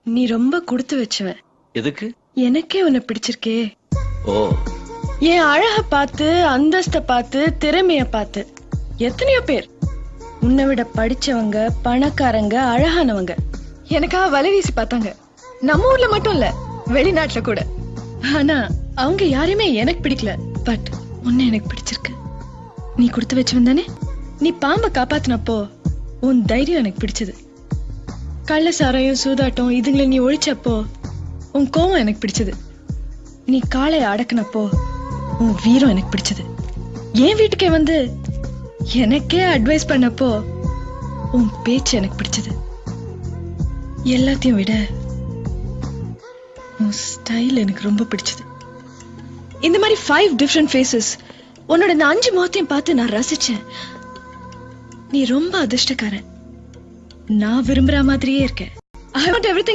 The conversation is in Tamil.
நீ ரொம்ப கொடுத்து வச்சவ. எதுக்கு? எனக்கே உன்னை பிடிச்சிருக்கே. ஓ, என் அழக பார்த்து, அந்தஸ்த பார்த்து, திறமைய பார்த்து எத்தனையோ பேர் உன்னை விட படிச்சவங்க, பணக்காரங்க, அழகானவங்க எனக்காக வலை வீசி பார்த்தாங்க. நம்ம ஊர்ல மட்டும் இல்ல, வெளிநாட்டுல கூட. ஆனா அவங்க யாரையுமே எனக்கு பிடிக்கல. பட் உன்னை எனக்கு பிடிச்சிருக்கு. நீ கொடுத்து வச்சவன் தானே. நீ பாம்பை காப்பாத்தினப்போ உன் தைரியம் எனக்கு பிடிச்சது. கள்ள சாராயம், சூதாட்டம் இதுங்களை நீ ஒழிச்சப்போ உன் கோவம் எனக்கு பிடிச்சது. நீ காளைய அடக்குனப்போ உன் வீரம் எனக்கு பிடிச்சது. என் வீட்டுக்கே வந்து எனக்கே அட்வைஸ் பண்ணப்போ உன் பேச்சு எனக்கு பிடிச்சது. எல்லாத்தையும் விட உன் ஸ்டைல் எனக்கு ரொம்ப பிடிச்சது. இந்த மாதிரி 5 டிஃபரண்ட் ஃபேஸஸ், உன்னோட இந்த 5 முகத்தையும் பார்த்து நான் ரசிச்சேன். நீ ரொம்ப அதிர்ஷ்டக்காரன். நான் விரும்புற மாதிரியே இருக்க. I want everything